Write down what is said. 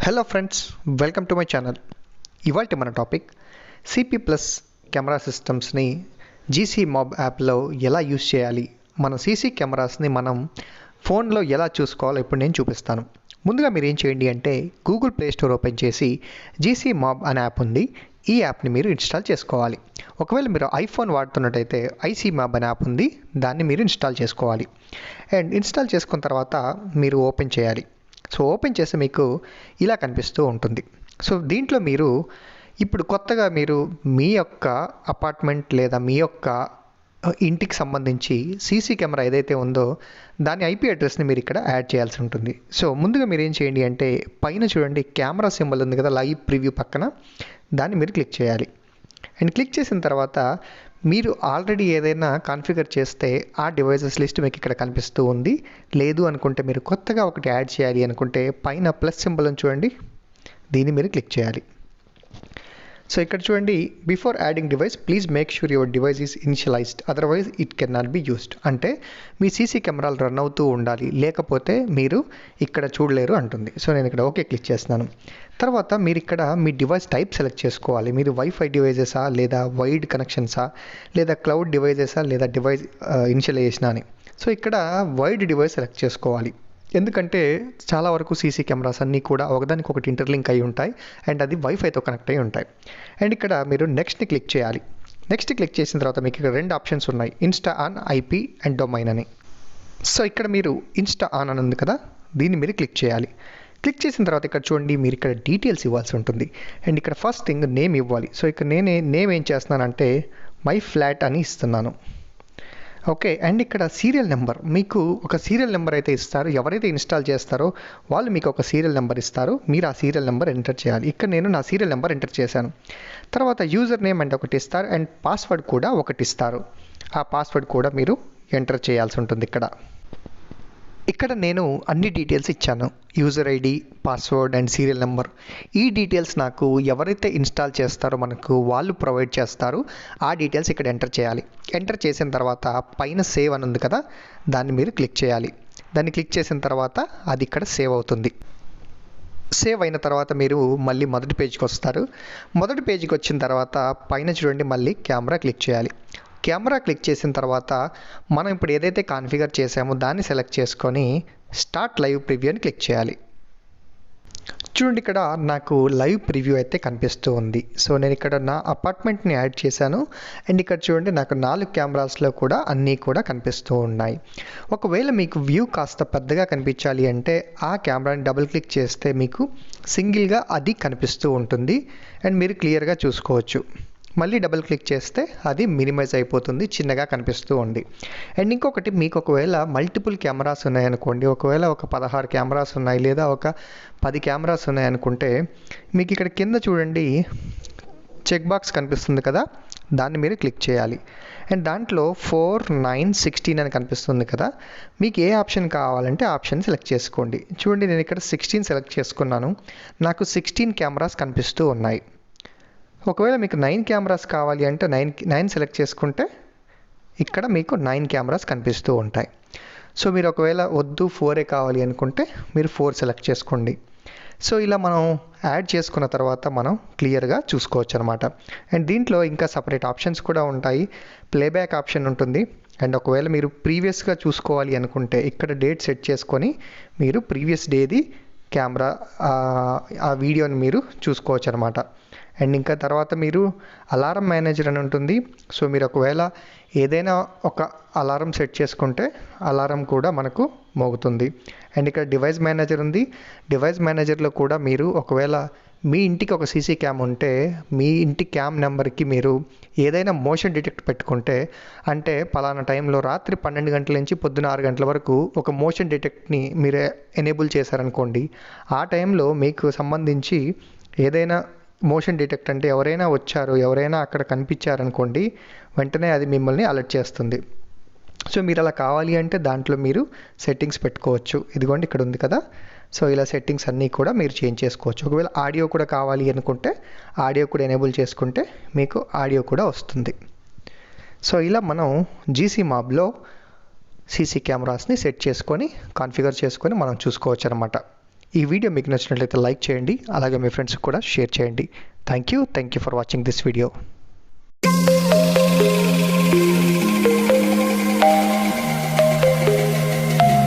Hello friends, welcome to my channel. ఇవాల్టి మన topic CP plus camera సిస్టమ్స్ని gCMOB యాప్లో ఎలా యూస్ చేయాలి, మన సీసీ కెమెరాస్ని మనం ఫోన్లో ఎలా చూసుకోవాలో ఇప్పుడు నేను చూపిస్తాను. ముందుగా మీరు ఏం చేయండి అంటే గూగుల్ ప్లే స్టోర్ ఓపెన్ చేసి gCMOB అనే యాప్ ఉంది. ఈ యాప్ని మీరు ఇన్స్టాల్ చేసుకోవాలి. ఒకవేళ మీరు ఐఫోన్ వాడుతున్నట్టయితే gCMOB అనే యాప్ ఉంది, దాన్ని మీరు ఇన్స్టాల్ చేసుకోవాలి. అండ్ ఇన్స్టాల్ చేసుకున్న తర్వాత మీరు ఓపెన్ చేయాలి. సో ఓపెన్ చేస్తే మీకు ఇలా కనిపిస్తూ ఉంటుంది. సో దీంట్లో మీరు ఇప్పుడు కొత్తగా మీరు మీ యొక్క అపార్ట్మెంట్ లేదా మీ యొక్క ఇంటికి సంబంధించి సీసీ కెమెరా ఏదైతే ఉందో దాని ఐపీ అడ్రస్ని మీరు ఇక్కడ యాడ్ చేయాల్సి ఉంటుంది. సో ముందుగా మీరు ఏం చేయండి అంటే పైన చూడండి కెమెరా సింబల్ ఉంది కదా, లైవ్ ప్రివ్యూ పక్కన, దాన్ని మీరు క్లిక్ చేయాలి. అండ్ క్లిక్ చేసిన తర్వాత మీరు ఆల్రెడీ ఏదైనా కాన్ఫిగర్ చేస్తే ఆ డివైజెస్ లిస్ట్ మీకు ఇక్కడ కనిపిస్తూ ఉంది. లేదు అనుకుంటే మీరు కొత్తగా ఒకటి యాడ్ చేయాలి అనుకుంటే పైన ప్లస్ సింబల్ చూడండి, దీన్ని మీరు క్లిక్ చేయాలి. సో ఇక్కడ చూడండి, before adding device please make sure your device is initialised otherwise it can not be used. అంటే మీ సీసీ కెమెరాలు రన్ అవుతూ ఉండాలి, లేకపోతే మీరు ఇక్కడ చూడలేరు అంటుంది. సో నేను ఇక్కడ ఓకే క్లిక్ చేస్తున్నాను. తర్వాత మీరు ఇక్కడ మీ డివైస్ టైప్ సెలెక్ట్ చేసుకోవాలి. మీరు వైఫై డివైజెసా లేదా వైడ్ కనెక్షన్సా లేదా క్లౌడ్ డివైజెసా లేదా డివైస్ ఇనిషియలైజేషన్ అని. సో ఇక్కడ వైడ్ డివైస్ సెలెక్ట్ చేసుకోవాలి. ఎందుకంటే చాలా వరకు సీసీ కెమెరాస్ అన్నీ కూడా ఒకదానికి ఒకటి ఇంటర్లింక్ అయి ఉంటాయి అండ్ అది వైఫైతో కనెక్ట్ అయి ఉంటాయి. అండ్ ఇక్కడ మీరు నెక్స్ట్ని క్లిక్ చేయాలి. నెక్స్ట్ క్లిక్ చేసిన తర్వాత మీకు ఇక్కడ రెండు ఆప్షన్స్ ఉన్నాయి, Insta on, IP and domain అని. సో ఇక్కడ మీరు ఇన్స్టా ఆన్ అని ఉంది కదా, దీన్ని మీరు క్లిక్ చేయాలి. క్లిక్ చేసిన తర్వాత ఇక్కడ చూడండి, మీరు ఇక్కడ డీటెయిల్స్ ఇవ్వాల్సి ఉంటుంది. అండ్ ఇక్కడ ఫస్ట్ థింగ్ నేమ్ ఇవ్వాలి. సో ఇక్కడ నేమ్ ఏం చేస్తున్నానంటే మై ఫ్లాట్ అని ఇస్తున్నాను. ఓకే. అండ్ ఇక్కడ సీరియల్ నెంబర్, మీకు ఒక సీరియల్ నెంబర్ అయితే ఇస్తారు. ఎవరైతే ఇన్స్టాల్ చేస్తారో వాళ్ళు మీకు ఒక సీరియల్ నెంబర్ ఇస్తారు. మీరు ఆ సీరియల్ నెంబర్ ఎంటర్ చేయాలి. ఇక్కడ నేను నా సీరియల్ నెంబర్ ఎంటర్ చేశాను. తర్వాత యూజర్ నేమ్ అంటే ఒకటి ఇస్తారు అండ్ పాస్వర్డ్ కూడా ఒకటి ఇస్తారు. ఆ పాస్వర్డ్ కూడా మీరు ఎంటర్ చేయాల్సి ఉంటుంది. ఇక్కడ నేను అన్ని డీటెయిల్స్ ఇచ్చాను, user ID, password and serial number. ఈ డీటెయిల్స్ నాకు ఎవరైతే ఇన్స్టాల్ చేస్తారో మనకు వాళ్ళు ప్రొవైడ్ చేస్తారు. ఆ డీటెయిల్స్ ఇక్కడ ఎంటర్ చేయాలి. ఎంటర్ చేసిన తర్వాత పైన సేవ్ అని ఉంది కదా, దాన్ని మీరు క్లిక్ చేయాలి. దాన్ని క్లిక్ చేసిన తర్వాత అది ఇక్కడ సేవ్ అవుతుంది. సేవ్ అయిన తర్వాత మీరు మళ్ళీ మొదటి పేజ్కి వస్తారు. మొదటి పేజ్కి వచ్చిన తర్వాత పైన చూడండి, మళ్ళీ కెమెరా క్లిక్ చేయాలి. కెమెరా క్లిక్ చేసిన తర్వాత మనం ఇప్పుడు ఏదైతే కాన్ఫిగర్ చేసామో దాన్ని సెలెక్ట్ చేసుకొని స్టార్ట్ లైవ్ ప్రివ్యూ అని క్లిక్ చేయాలి. చూడండి, ఇక్కడ నాకు లైవ్ ప్రివ్యూ అయితే కనిపిస్తూ ఉంది. సో నేను ఇక్కడ నా అపార్ట్మెంట్ని యాడ్ చేశాను అండ్ ఇక్కడ చూడండి నాకు 4 కెమెరాస్లో కూడా అన్నీ కూడా కనిపిస్తూ ఉన్నాయి. ఒకవేళ మీకు వ్యూ కాస్త పెద్దగా కనిపించాలి అంటే ఆ కెమెరాని డబుల్ క్లిక్ చేస్తే మీకు సింగిల్గా అది కనిపిస్తూ ఉంటుంది అండ్ మీరు క్లియర్గా చూసుకోవచ్చు. మళ్ళీ డబుల్ క్లిక్ చేస్తే అది మినిమైజ్ అయిపోతుంది, చిన్నగా కనిపిస్తూ ఉంది. అండ్ ఇంకొకటి, మీకు ఒకవేళ మల్టిపుల్ కెమెరాస్ ఉన్నాయనుకోండి, ఒకవేళ ఒక 16 కెమెరాస్ ఉన్నాయి లేదా ఒక 10 కెమెరాస్ ఉన్నాయనుకుంటే మీకు ఇక్కడ కింద చూడండి చెక్ బాక్స్ కనిపిస్తుంది కదా, దాన్ని మీరు క్లిక్ చేయాలి. అండ్ దాంట్లో 4, 9, 16 అని కనిపిస్తుంది కదా, మీకు ఏ ఆప్షన్ కావాలంటే ఆప్షన్ సెలెక్ట్ చేసుకోండి. చూడండి, నేను ఇక్కడ 16 సెలెక్ట్ చేసుకున్నాను. నాకు 16 కెమెరాస్ కనిపిస్తూ ఉన్నాయి. ఒకవేళ మీకు 9 కెమెరాస్ కావాలి అంటే 9 సెలెక్ట్ చేసుకుంటే ఇక్కడ మీకు 9 కెమెరాస్ కనిపిస్తూ ఉంటాయి. సో మీరు ఒకవేళ వద్దు 4 కావాలి అనుకుంటే మీరు 4 సెలెక్ట్ చేసుకోండి. సో ఇలా మనం యాడ్ చేసుకున్న తర్వాత మనం క్లియర్గా చూసుకోవచ్చు అనమాట. అండ్ దీంట్లో ఇంకా సపరేట్ ఆప్షన్స్ కూడా ఉంటాయి. ప్లేబ్యాక్ ఆప్షన్ ఉంటుంది. అండ్ ఒకవేళ మీరు ప్రీవియస్గా చూసుకోవాలి అనుకుంటే ఇక్కడ డేట్ సెట్ చేసుకొని మీరు ప్రీవియస్ డేది కెమెరా ఆ వీడియోని మీరు చూసుకోవచ్చు అనమాట. అండ్ ఇంకా తర్వాత మీరు అలారం మేనేజర్ అని ఉంటుంది. సో మీరు ఒకవేళ ఏదైనా ఒక అలారం సెట్ చేసుకుంటే అలారం కూడా మనకు మోగుతుంది. అండ్ ఇక్కడ డివైస్ మేనేజర్ ఉంది. డివైస్ మేనేజర్లో కూడా మీరు ఒకవేళ మీ ఇంటికి ఒక సీసీ క్యామ్ ఉంటే మీ ఇంటి క్యామ్ నెంబర్కి మీరు ఏదైనా మోషన్ డిటెక్ట్ పెట్టుకుంటే, అంటే పలానా టైంలో రాత్రి 12 గంటల నుంచి పొద్దున 6 గంటల వరకు ఒక మోషన్ డిటెక్ట్ని మీరు ఎనేబుల్ చేశారనుకోండి, ఆ టైంలో మీకు సంబంధించి ఏదైనా మోషన్ డిటెక్ట్ అంటే ఎవరైనా వచ్చారు, ఎవరైనా అక్కడ కనిపించారనుకోండి, వెంటనే అది మిమ్మల్ని అలర్ట్ చేస్తుంది. సో మీరు అలా కావాలి అంటే దాంట్లో మీరు సెట్టింగ్స్ పెట్టుకోవచ్చు. ఇదిగోండి ఇక్కడ ఉంది కదా, సో ఇలా సెట్టింగ్స్ అన్నీ కూడా మీరు చేంజ్ చేసుకోవచ్చు. ఒకవేళ ఆడియో కూడా కావాలి అనుకుంటే ఆడియో కూడా ఎనేబుల్ చేసుకుంటే మీకు ఆడియో కూడా వస్తుంది. సో ఇలా మనం gCMOBలో సీసీ కెమెరాస్ని సెట్ చేసుకొని కాన్ఫిగర్ చేసుకొని మనం చూసుకోవచ్చు అనమాట. ఈ వీడియో మీకు నచ్చినట్లయితే లైక్ చేయండి, అలాగే మీ ఫ్రెండ్స్కి కూడా షేర్ చేయండి. Thank you for watching this video.